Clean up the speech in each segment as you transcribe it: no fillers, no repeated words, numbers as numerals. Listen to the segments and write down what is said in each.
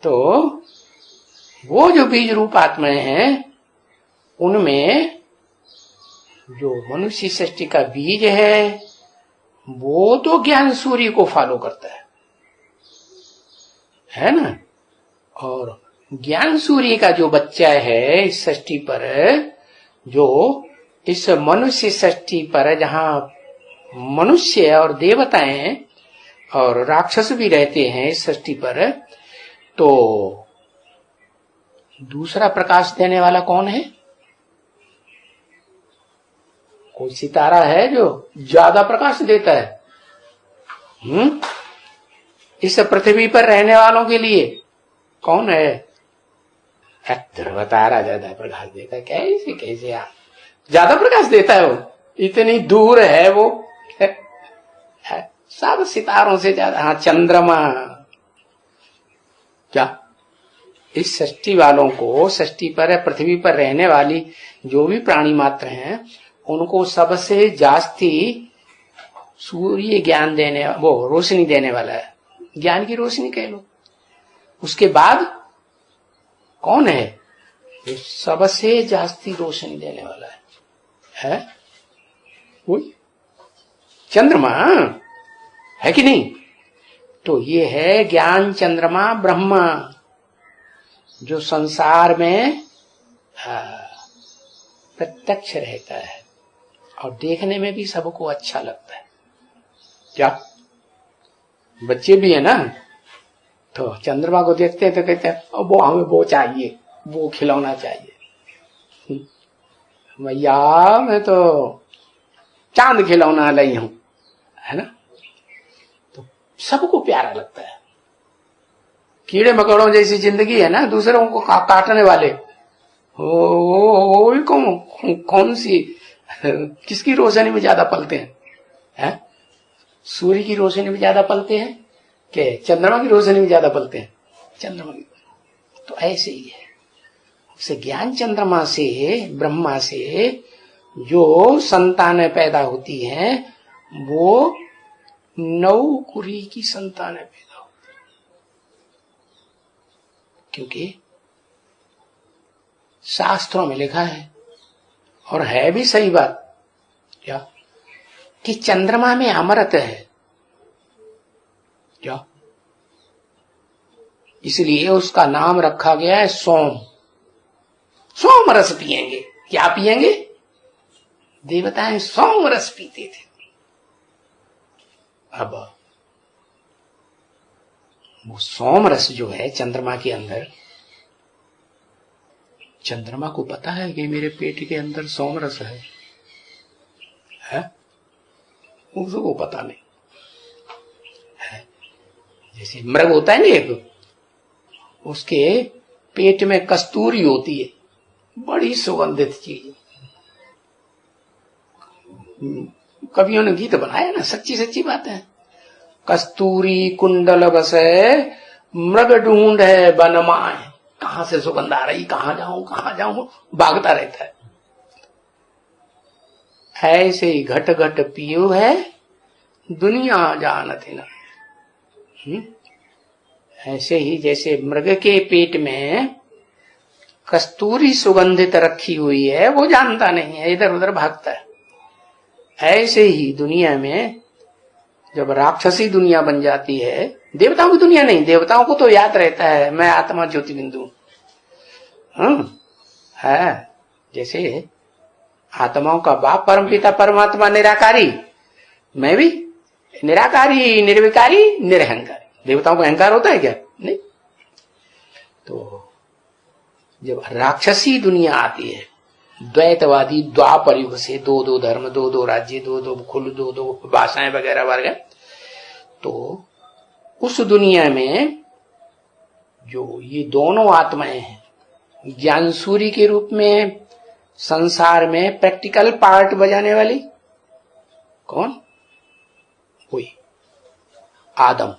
तो वो जो बीज रूप आत्माएं हैं, उनमें जो मनुष्य सृष्टि का बीज है वो तो ज्ञान सूर्य को फॉलो करता है ना। और ज्ञान सूर्य का जो बच्चा है इस सृष्टि पर, जो इस मनुष्य सृष्टि पर, जहां मनुष्य और देवताएं और राक्षस भी रहते हैं इस सृष्टि पर, तो दूसरा प्रकाश देने वाला कौन है? कोई सितारा है जो ज्यादा प्रकाश देता है? इस पृथ्वी पर रहने वालों के लिए कौन है? ध्रुव तारा ज्यादा प्रकाश देता है। कैसे कैसे आप ज्यादा प्रकाश देता है? वो इतनी दूर है, वो है सब सितारों से ज्यादा। हाँ, चंद्रमा। क्या इस सृष्टि वालों को, सृष्टि पर पृथ्वी पर रहने वाली जो भी प्राणी मात्र हैं, उनको सबसे जास्ती सूर्य ज्ञान देने, वो रोशनी देने वाला है, ज्ञान की रोशनी कह लो। उसके बाद कौन है? जो सबसे जास्ती रोशनी देने वाला है वही चंद्रमा, है कि नहीं? तो ये है ज्ञान चंद्रमा ब्रह्मा, जो संसार में प्रत्यक्ष रहता है और देखने में भी सबको अच्छा लगता है। क्या बच्चे भी है ना, तो चंद्रमा को देखते हैं तो कहते हैं वो हमें वो चाहिए, वो खिलौना चाहिए। भैया मैं तो चांद खिलौना लाई हूं, है ना। तो सबको प्यारा लगता है। कीड़े मकोड़ों जैसी जिंदगी है ना, दूसरों को काटने वाले, वो भी कौन सी किसकी रोशनी में ज्यादा पलते हैं? सूर्य की रोशनी में ज्यादा पलते हैं कि चंद्रमा की रोशनी में ज्यादा पलते हैं? चंद्रमा की। तो ऐसे ही है, उसे ज्ञान चंद्रमा से, ब्रह्मा से जो संतानें पैदा होती हैं, वो 9 कुरी की संतानें पैदा होती हैं। क्योंकि शास्त्रों में लिखा है, और है भी सही बात, क्या कि चंद्रमा में अमृत है। क्या इसलिए उसका नाम रखा गया है सोम। सोम रस पिएंगे। क्या पिएंगे? देवताएं सोम रस पीते थे। अब वो सोम रस जो है चंद्रमा के अंदर, चंद्रमा को पता है कि मेरे पेट के अंदर सोम रस है? उसको पता नहीं है। जैसे मृग होता है ना एक, उसके पेट में कस्तूरी होती है, बड़ी सुगंधित चीज। कवियों ने गीत बनाया ना, सच्ची सच्ची बात है। कस्तूरी कुंडल बसे मृग ढूंढ है बनमाए, कहां से सुगंध आ रही, कहां जाऊं भागता रहता है। ऐसे ही घट घट पियो है दुनिया जानत न। ऐसे ही जैसे मृग के पेट में कस्तूरी सुगंधित रखी हुई है, वो जानता नहीं है, इधर उधर भागता है। ऐसे ही दुनिया में जब राक्षसी दुनिया बन जाती है, देवताओं की दुनिया नहीं, देवताओं को तो याद रहता है मैं आत्मा ज्योति बिंदु है। जैसे आत्माओं का बाप परमपिता परमात्मा निराकारी, मैं भी निराकारी, निर्विकारी, निरहंकारी। देवताओं को अहंकार होता है क्या? नहीं। तो जब राक्षसी दुनिया आती है, द्वैतवादी द्वापर युग से, 2 धर्म, 2 राज्य, 2 कुल, 2 भाषाएं वगैरह वगैरह, तो उस दुनिया में जो ये दोनों आत्माएं हैं, ज्ञान सूर्य के रूप में संसार में प्रैक्टिकल पार्ट बजाने वाली कौन? कोई आदम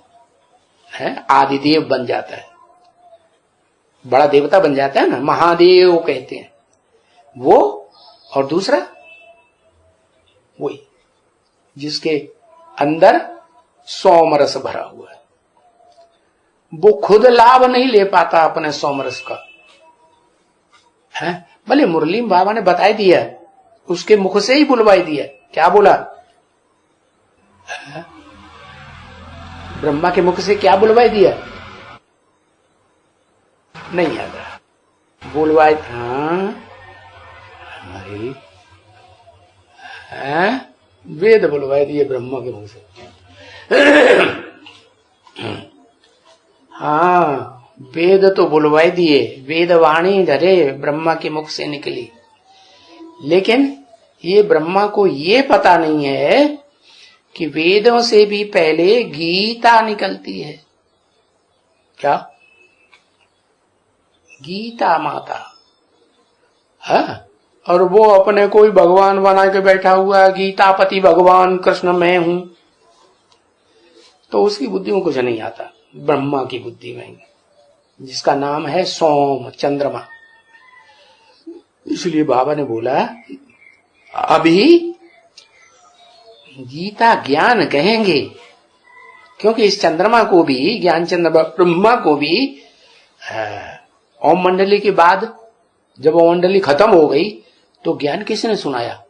है, आदिदेव बन जाता है, बड़ा देवता बन जाता है ना, महादेव कहते हैं वो। और दूसरा वही जिसके अंदर सोम रस भरा हुआ है, वो खुद लाभ नहीं ले पाता अपने सोमरस का है। भले मुरली बाबा ने बताई दिया, उसके मुख से ही बुलवाई दिया। क्या बोला? ब्रह्मा के मुख से क्या बुलवाई दिया? नहीं याद रहा। बुलवाई था हमारी वेद बुलवाई दिए ब्रह्मा के मुख से। हाँ, वेद तो बुलवाई दिए, वेद वाणी धरे ब्रह्मा के मुख से निकली, लेकिन ये ब्रह्मा को ये पता नहीं है कि वेदों से भी पहले गीता निकलती है। क्या? गीता माता है। और वो अपने कोई भगवान बना के बैठा हुआ है, गीतापति भगवान कृष्ण मैं हूं, तो उसकी बुद्धि में कुछ नहीं आता। ब्रह्मा की बुद्धि में, जिसका नाम है सोम, चंद्रमा। इसलिए बाबा ने बोला अभी गीता ज्ञान कहेंगे, क्योंकि इस चंद्रमा को भी, ज्ञान चंद्रमा ब्रह्मा को भी ओम मंडली के बाद जब ओम मंडली खत्म हो गई तो ज्ञान किसने सुनाया?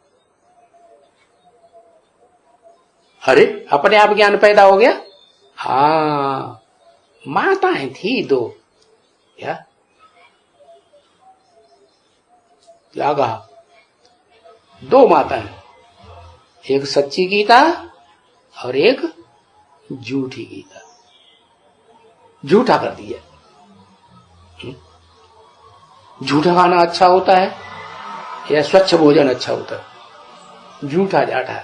अरे अपने आप ज्ञान पैदा हो गया। हाँ, माताएं थी दो। क्या कहा? दो माताएं, एक सच्ची गीता और एक झूठी गीता। झूठा कर दिया। झूठा खाना अच्छा होता है या स्वच्छ भोजन अच्छा होता है? झूठा जाठा।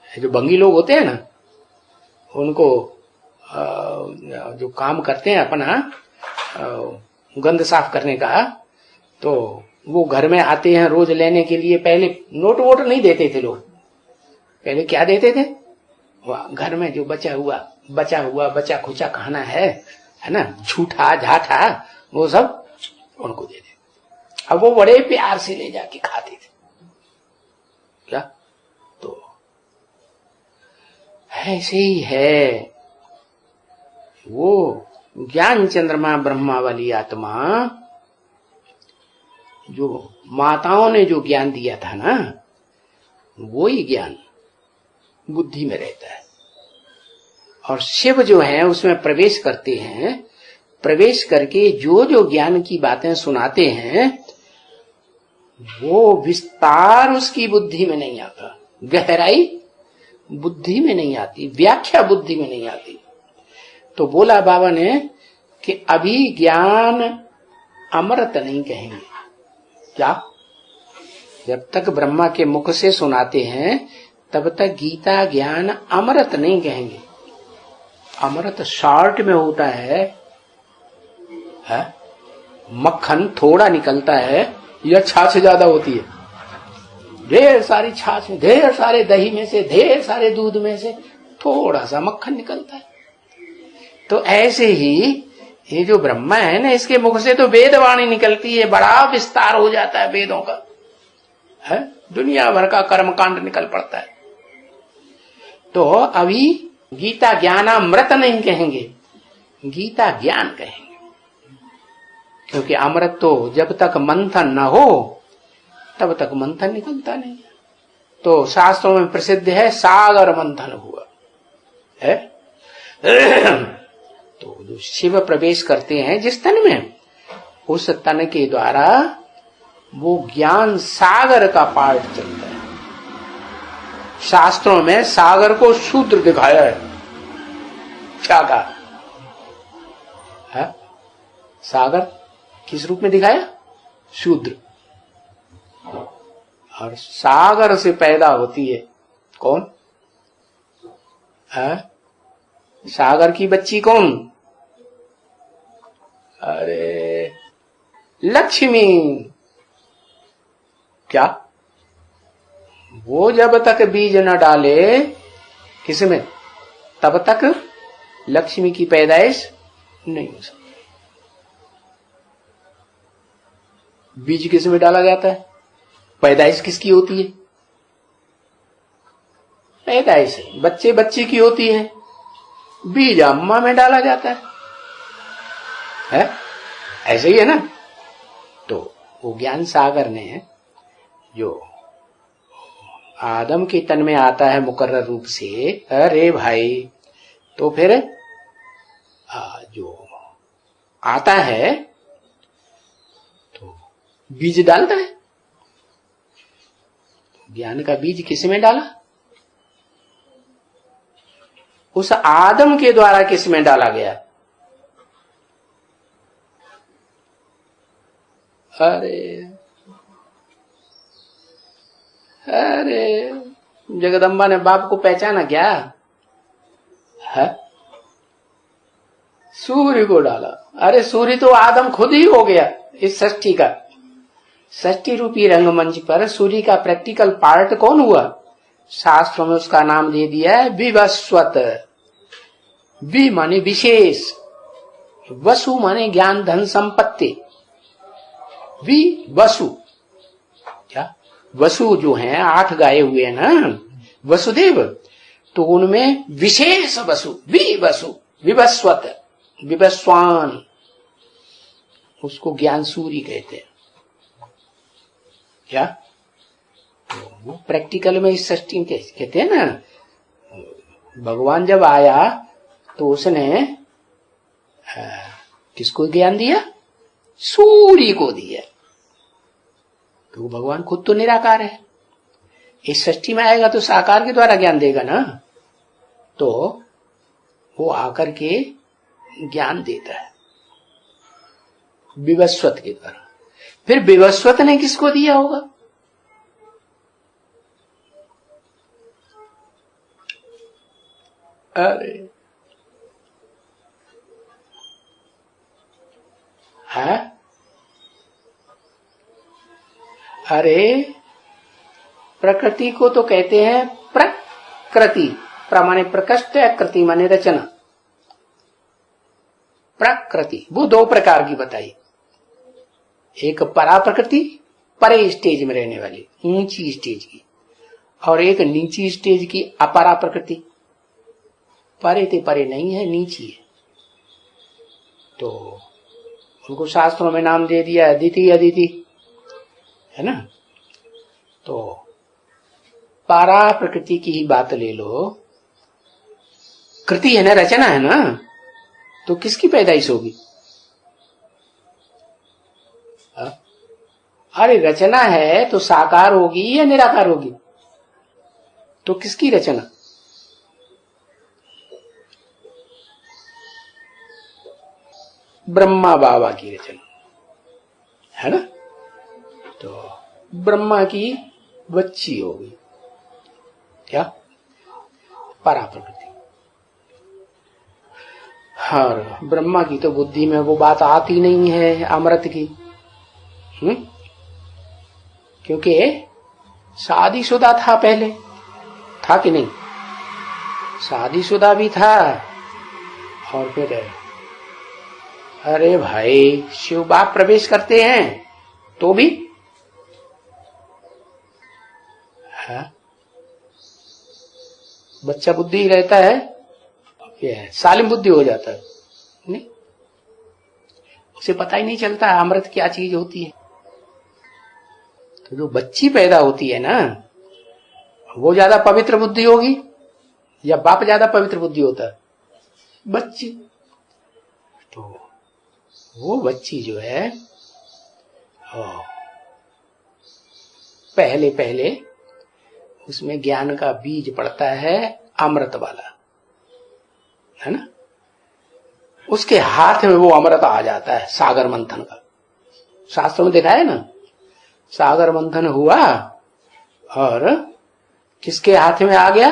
जो बंगी लोग होते हैं ना, उनको जो काम करते हैं अपना गंद साफ करने का, तो वो घर में आते हैं रोज लेने के लिए। पहले नोट वोट नहीं देते थे लोग, पहले क्या देते थे? घर में जो बचा खुचा खाना है ना, झूठा झाठा, वो सब उनको दे दे। अब वो बड़े प्यार से ले जाके खाते थे। क्या? तो ऐसे ही है वो ज्ञान चंद्रमा ब्रह्मा वाली आत्मा, जो माताओं ने जो ज्ञान दिया था ना, वो ही ज्ञान बुद्धि में रहता है। और शिव जो है उसमें प्रवेश करते हैं, प्रवेश करके जो जो ज्ञान की बातें सुनाते हैं वो विस्तार उसकी बुद्धि में नहीं आता, गहराई बुद्धि में नहीं आती, व्याख्या बुद्धि में नहीं आती। तो बोला बाबा ने कि अभी ज्ञान अमृत नहीं कहेंगे। क्या? जब तक ब्रह्मा के मुख से सुनाते हैं तब तक गीता ज्ञान अमृत नहीं कहेंगे। अमृत शॉर्ट में होता है? मक्खन थोड़ा निकलता है या छाछ ज्यादा होती है? ढेर सारी छाछ में, ढेर सारे दही में से, ढेर सारे दूध में से थोड़ा सा मक्खन निकलता है। तो ऐसे ही ये जो ब्रह्मा है ना, इसके मुख से तो वेदवाणी निकलती है, बड़ा विस्तार हो जाता है वेदों का, है दुनिया भर का कर्मकांड निकल पड़ता है। तो अभी गीता ज्ञानामृत नहीं कहेंगे, गीता ज्ञान कहेंगे, क्योंकि अमृत तो जब तक मंथन न हो तब तक मंथन निकलता नहीं। तो शास्त्रों में प्रसिद्ध है सागर मंथन हुआ है। तो जो शिव प्रवेश करते हैं जिस तन में, उस तन के द्वारा वो ज्ञान सागर का पार्ट चलता है। शास्त्रों में सागर को शूद्र दिखाया है। क्या कहा है? सागर किस रूप में दिखाया? शूद्र। और सागर से पैदा होती है कौन है? सागर की बच्ची कौन? अरे लक्ष्मी। क्या? वो जब तक बीज न डाले किसमें, तब तक लक्ष्मी की पैदाइश नहीं हो सकती। बीज किसमें डाला जाता है? पैदाइश किसकी होती है? पैदाइश बच्चे बच्चे की होती है। बीज अम्मा में डाला जाता है? ऐसे ही है ना। तो वो ज्ञान सागर ने जो आदम के तन में आता है मुकर्रर रूप से, अरे भाई, तो फिर जो आता है तो बीज डालता है। ज्ञान का बीज किस में डाला? उस आदम के द्वारा किस में डाला गया? अरे जगदम्बा ने बाप को पहचाना क्या है? सूर्य को डाला। अरे सूर्य तो आदम खुद ही हो गया इस सृष्टि का। सृष्टि रूपी रंगमंच पर सूर्य का प्रैक्टिकल पार्ट कौन हुआ? शास्त्रों में उसका नाम दे दिया है विवस्वत। वि माने विशेष, वसु माने ज्ञान धन संपत्ति। वि वसु, क्या वसु जो हैं 8 गाये हुए हैं ना वसुदेव, तो उनमें विशेष वसु, वि वसु, विवस्वत, विवस्वान, उसको ज्ञान सूर्य कहते हैं। क्या वो प्रैक्टिकल में इस सृष्टि में कहते हैं ना, भगवान जब आया तो उसने किसको ज्ञान दिया? सूर्य को दिया। तो भगवान खुद तो निराकार है, इस सृष्टि में आएगा तो साकार के द्वारा ज्ञान देगा ना। तो वो आकर के ज्ञान देता है विवस्वत के द्वारा। फिर विवस्वत ने किसको दिया होगा? अरे प्रकृति को तो कहते हैं प्रकृति, प्रमाणे प्रकृष्ट, कृति माने रचना। प्रकृति वो 2 प्रकार की बताई, एक परा प्रकृति, परे स्टेज में रहने वाली ऊंची स्टेज की, और एक नीची स्टेज की अपरा प्रकृति। परे ते परे नहीं है, नीची है। तो उनको शास्त्रों में नाम दे दिया अदिति, अदिति है ना। तो परा प्रकृति की ही बात ले लो, कृति है ना, रचना है ना, तो किसकी पैदाइश होगी? अरे रचना है तो साकार होगी या निराकार होगी? तो किसकी रचना? ब्रह्मा बाबा की रचना है ना। तो ब्रह्मा की बच्ची होगी क्या? परा प्रकृति। और ब्रह्मा की तो बुद्धि में वो बात आती नहीं है अमृत की, क्योंकि शादीशुदा था पहले, था कि नहीं? शादीशुदा भी था। और फिर अरे भाई शिव बाप प्रवेश करते हैं तो भी बच्चा बुद्धि रहता है, सालिम बुद्धि हो जाता है, नहीं उसे पता ही नहीं चलता अमृत क्या चीज होती है। तो जो बच्ची पैदा होती है ना, वो ज्यादा पवित्र बुद्धि होगी या बाप ज्यादा पवित्र बुद्धि होता है? बच्ची। तो वो बच्ची जो है पहले पहले उसमें ज्ञान का बीज पड़ता है अमृत वाला, है ना। उसके हाथ में वो अमृत आ जाता है सागर मंथन का। शास्त्र में देखा है ना, सागर मंथन हुआ और किसके हाथ में आ गया?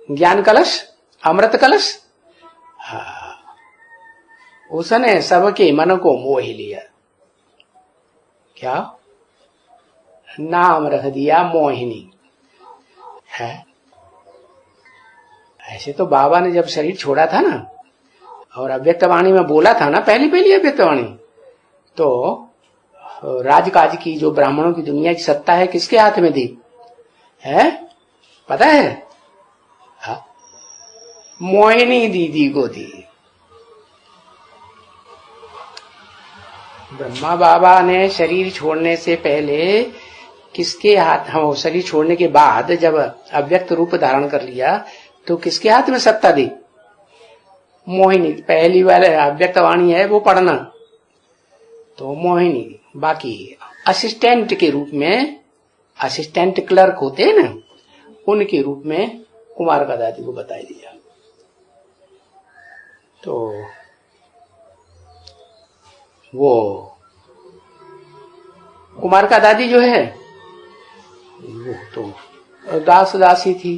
ज्ञान कलश, अमृत कलश। उसने सबके मन को मोह लिया। क्या? नाम रख दिया मोहिनी है। ऐसे तो बाबा ने जब शरीर छोड़ा था ना और अव्यक्तवाणी में बोला था ना, पहली अव्यक्तवाणी, तो राजकाज की जो ब्राह्मणों की दुनिया की सत्ता है किसके हाथ में थी? है पता है? मोहिनी दीदी को दी। ब्रह्मा बाबा ने शरीर छोड़ने से पहले किसके हाथ, हम शरीर छोड़ने के बाद जब अव्यक्त रूप धारण कर लिया तो किसके हाथ में सत्ता दी? मोहिनी। पहली वाले अव्यक्त वाणी है वो पढ़ना, तो मोहिनी। बाकी असिस्टेंट के रूप में, असिस्टेंट क्लर्क होते हैं ना, उनके रूप में कुमार का दादी को बता दिया। तो वो कुमार का दादी जो है वो तो दास दासी थी,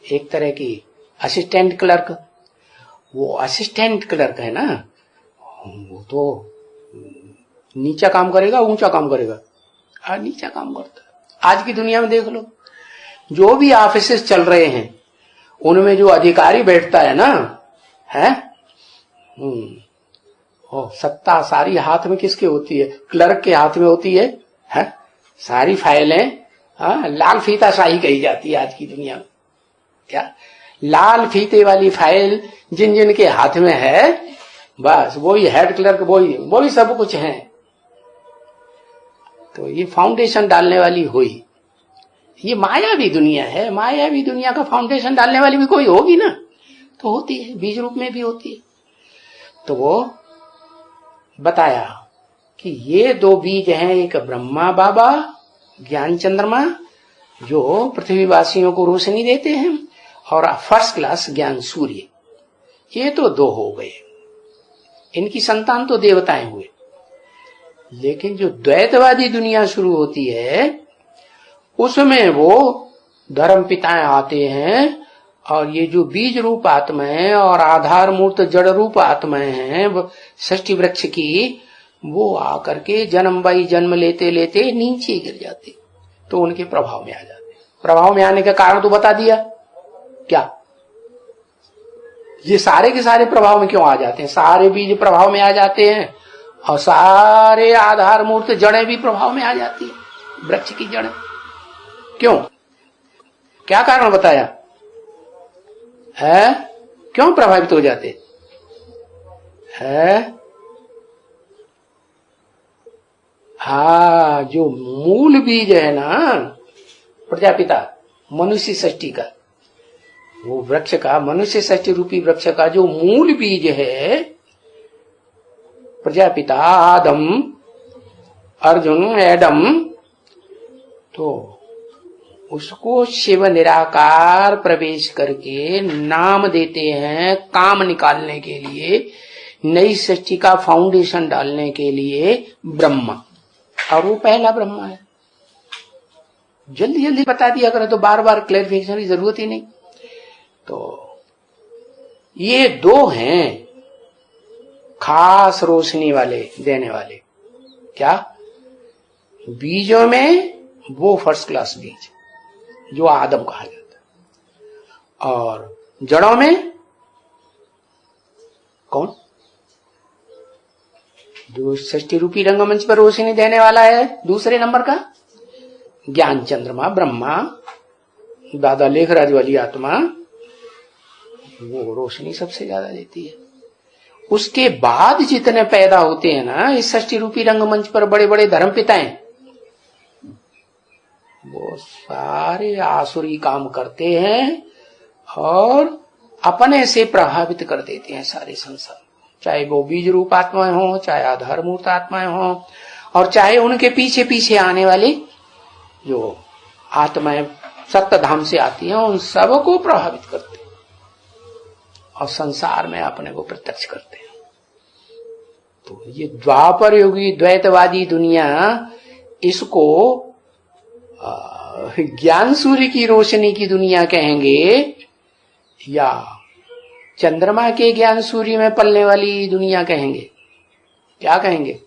एक तरह की असिस्टेंट क्लर्क। वो असिस्टेंट क्लर्क है ना, वो तो नीचा काम करेगा ऊंचा काम करेगा? नीचा काम करता है। आज की दुनिया में देख लो, जो भी ऑफिसेस चल रहे हैं उनमें जो अधिकारी बैठता है ना, है सत्ता सारी हाथ में किसके होती है? क्लर्क के हाथ में होती है। सारी फाइलें लाल फीता शाही कही जाती है आज की दुनिया में। क्या लाल फीते वाली फाइल जिन जिन के हाथ में है, बस वही हेड क्लर्क, वही सब कुछ है। तो ये फाउंडेशन डालने वाली हुई, ये मायावी दुनिया है। मायावी दुनिया का फाउंडेशन डालने वाली भी कोई होगी ना, तो होती है, बीज रूप में भी होती है। तो वो बताया कि ये दो बीज हैं, एक ब्रह्मा बाबा ज्ञान चंद्रमा जो पृथ्वीवासियों को रोशनी देते हैं, और फर्स्ट क्लास ज्ञान सूर्य। ये तो दो हो गए, इनकी संतान तो देवताएं हुए। लेकिन जो द्वैतवादी दुनिया शुरू होती है उसमें वो धर्म पिताएं आते हैं, और ये जो बीज रूप आत्माएं और आधार मूर्त जड़ रूप आत्माएं हैं षष्ठी वृक्ष की, वो आकर के जन्म बाई जन्म लेते लेते नीचे गिर जाते, तो उनके प्रभाव में आ जाते। प्रभाव में आने का कारण तो बता दिया। क्या ये सारे के सारे प्रभाव में क्यों आ जाते हैं? सारे बीज प्रभाव में आ जाते हैं और सारे आधार मूर्त जड़ें भी प्रभाव में आ जाती है, वृक्ष की जड़ें। क्यों? क्या कारण बताया है? क्यों प्रभावित हो जाते हैं? जो मूल बीज है ना प्रजापिता मनुष्य षष्ठी का, वो वृक्ष का, मनुष्य षष्ठी रूपी वृक्ष का जो मूल बीज है, प्रजापिता आदम अर्जुन एडम, तो उसको शिव निराकार प्रवेश करके नाम देते हैं काम निकालने के लिए, नई सृष्टि का फाउंडेशन डालने के लिए ब्रह्मा। और वो पहला ब्रह्मा है। जल्दी जल्दी बता दिया करो तो बार बार क्लैरिफिकेशन की जरूरत ही नहीं। तो ये दो हैं खास रोशनी वाले देने वाले। क्या? बीजों में वो फर्स्ट क्लास बीज जो आदम कहा जाता है, और जड़ों में कौन? जो षष्ठी रूपी रंगमंच पर रोशनी देने वाला है दूसरे नंबर का, ज्ञान चंद्रमा ब्रह्मा, दादा लेखराज वाली आत्मा, वो रोशनी सबसे ज्यादा देती है। उसके बाद जितने पैदा होते हैं ना इस षष्ठी रूपी रंगमंच पर, बड़े बड़े धर्मपिताएं, वो सारे आसुरी काम करते हैं और अपने से प्रभावित कर देते हैं सारे संसार। चाहे वो बीज रूप आत्माएं हो, चाहे आधार मूर्त आत्माएं हो, और चाहे उनके पीछे पीछे आने वाले जो आत्माएं सत्य धाम से आती हैं, उन सबको प्रभावित करते हैं और संसार में अपने को प्रत्यक्ष करते हैं। तो ये द्वापर युगी द्वैतवादी दुनिया, इसको ज्ञान सूर्य की रोशनी की दुनिया कहेंगे या चंद्रमा के ज्ञान सूर्य में पलने वाली दुनिया कहेंगे? क्या कहेंगे?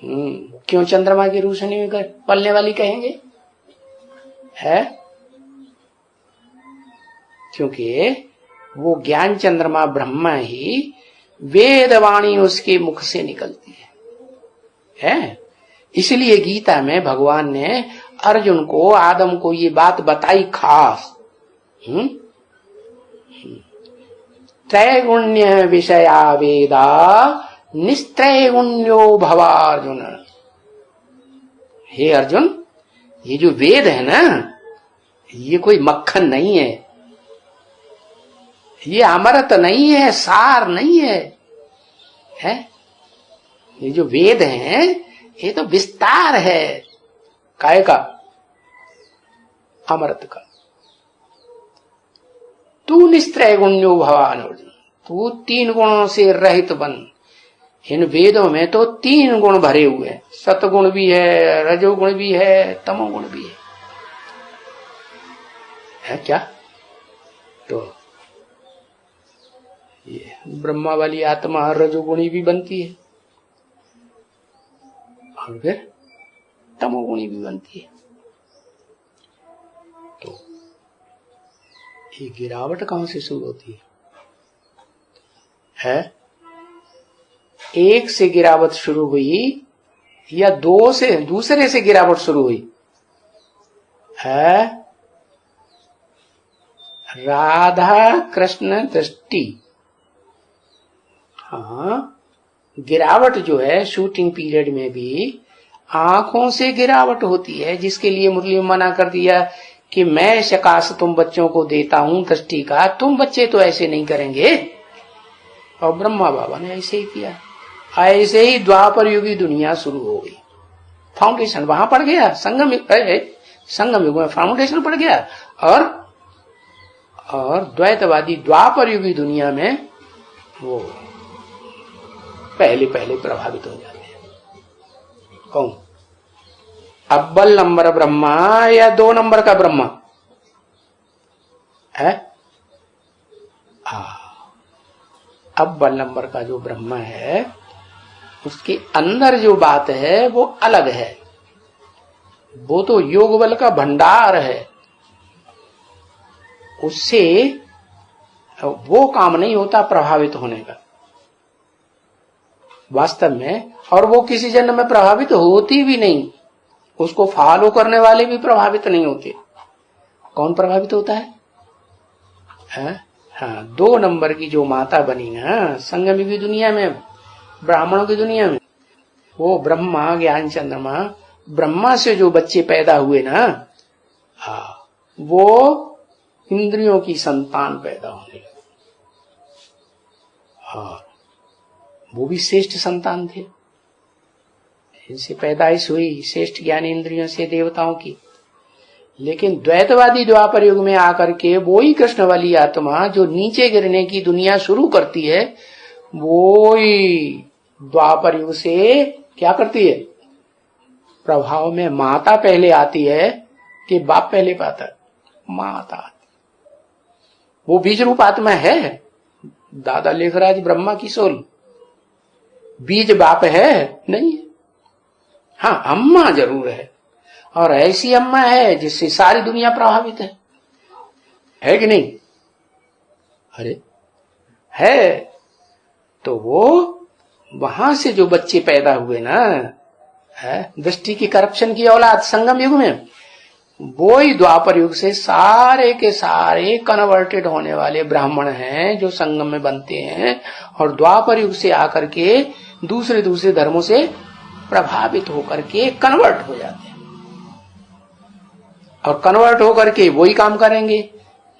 क्यों चंद्रमा की रोशनी में पलने वाली कहेंगे? है क्योंकि वो ज्ञान चंद्रमा ब्रह्मा ही वेदवाणी उसके मुख से निकलती है। इसलिए गीता में भगवान ने अर्जुन को, आदम को ये बात बताई खास। त्रैगुण्य विषया वेदा निस्त्रैगुण्यो भवार्जुन। हे अर्जुन, ये जो वेद है ना, ये कोई मक्खन नहीं है, ये अमृत नहीं है, सार नहीं है, है? ये जो वेद हैं ये तो विस्तार है, काय का? अमृत का। तू निस्त्रैगुण्यो भवान अर्जुन, तू 3 गुणों से रहित बन। इन वेदों में तो 3 गुण भरे हुए हैं, सतगुण भी है, रजोगुण भी है, तमोगुण भी है क्या? तो ये ब्रह्मा वाली आत्मा रजोगुणी भी बनती है और फिर तमोगुणी भी बनती है। तो ये गिरावट कहां से शुरू होती है? 1 से गिरावट शुरू हुई या 2 से, दूसरे से गिरावट शुरू हुई है? राधा कृष्ण दृष्टि। हाँ, गिरावट जो है शूटिंग पीरियड में भी आंखों से गिरावट होती है, जिसके लिए मुरली में मना कर दिया कि मैं शकाश तुम बच्चों को देता हूं दृष्टि का, तुम बच्चे तो ऐसे नहीं करेंगे। और ब्रह्मा बाबा ने ऐसे ही किया। ऐसे ही द्वापर युगी दुनिया शुरू हो गई। फाउंडेशन वहां पड़ गया, संगम युग में फाउंडेशन पड़ गया, और द्वैतवादी द्वापर युगी दुनिया में वो पहले प्रभावित हो जाते हैं। कौन? अव्वल नंबर ब्रह्मा या 2 नंबर का ब्रह्मा है? अव्वल नंबर का जो ब्रह्मा है उसके अंदर जो बात है वो अलग है। वो तो योग बल का भंडार है, उससे वो काम नहीं होता प्रभावित होने का वास्तव में। और वो किसी जन्म में प्रभावित होती भी नहीं, उसको फॉलो करने वाले भी प्रभावित नहीं होते। कौन प्रभावित होता है? हाँ, 2 नंबर की जो माता बनी ना संगम युगी दुनिया में, ब्राह्मणों की दुनिया में, वो ब्रह्मा ज्ञान चंद्रमा, ब्रह्मा से जो बच्चे पैदा हुए ना, वो इंद्रियों की संतान पैदा होने लगे। वो भी श्रेष्ठ संतान थे, इनसे पैदाइश हुई श्रेष्ठ ज्ञान इंद्रियों से देवताओं की। लेकिन द्वैतवादी द्वापर युग में आकर के वो ही कृष्ण वाली आत्मा जो नीचे गिरने की दुनिया शुरू करती है, वो ही द्वापर युग से क्या करती है? प्रभाव में माता पहले आती है कि बाप पहले पाता है? माता आती। वो बीज रूप आत्मा है। दादा लेखराज ब्रह्मा की सोल, बीज बाप है नहीं। हाँ, अम्मा जरूर है, और ऐसी अम्मा है जिससे सारी दुनिया प्रभावित है कि नहीं? अरे है। तो वो वहां से जो बच्चे पैदा हुए ना, दृष्टि की करप्शन की औलाद संगम युग में, वो ही द्वापर युग से सारे के सारे कन्वर्टेड होने वाले ब्राह्मण हैं जो संगम में बनते हैं, और द्वापर युग से आकर के दूसरे धर्मों से प्रभावित होकर के कन्वर्ट हो जाते हैं, और कन्वर्ट होकर के वही काम करेंगे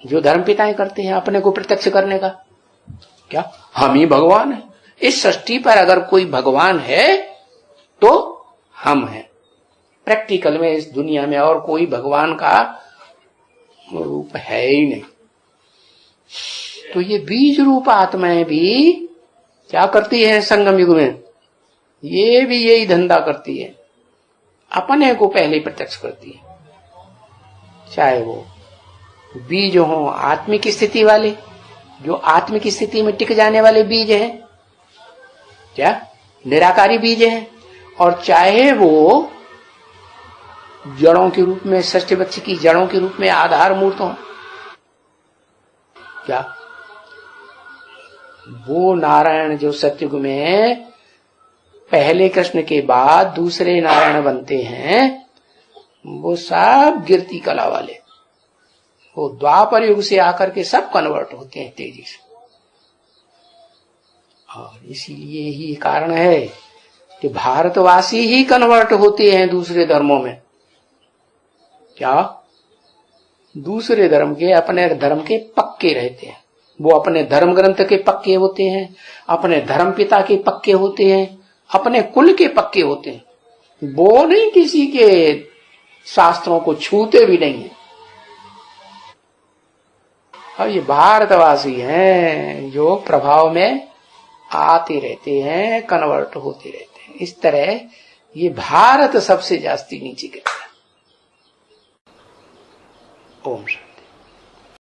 जो धर्म पिताएं करते हैं, अपने को प्रत्यक्ष करने का। क्या हम ही भगवान है? इस सृष्टि पर अगर कोई भगवान है तो हम हैं। प्रैक्टिकल में इस दुनिया में और कोई भगवान का रूप है ही नहीं। तो ये बीज रूप आत्माएं भी क्या करती हैं संगम युग में? ये भी यही धंधा करती है, अपने को पहले प्रत्यक्ष करती है। चाहे वो बीज हो आत्मिक स्थिति वाले, जो आत्मिक स्थिति में टिक जाने वाले बीज हैं, क्या निराकारी बीज हैं, और चाहे वो जड़ों के रूप में, षष्ठ बच्चे की जड़ों के रूप में आधार मूर्त हो। क्या वो नारायण जो सतयुग में पहले कृष्ण के बाद दूसरे नारायण बनते हैं, वो सब गिरती कला वाले, वो द्वापर युग से आकर के सब कन्वर्ट होते हैं तेजी से। और इसीलिए ही कारण है कि भारतवासी ही कन्वर्ट होते हैं दूसरे धर्मों में। क्या? दूसरे धर्म के अपने धर्म के पक्के रहते हैं, वो अपने धर्म ग्रंथ के पक्के होते हैं, अपने धर्म पिता के पक्के होते हैं, अपने कुल के पक्के होते हैं। वो नहीं किसी के शास्त्रों को छूते भी नहीं है। और ये भारतवासी हैं जो प्रभाव में आते रहते हैं, कन्वर्ट होते रहते हैं। इस तरह ये भारत सबसे जास्ती नीचे गिरता है। ओम शांति।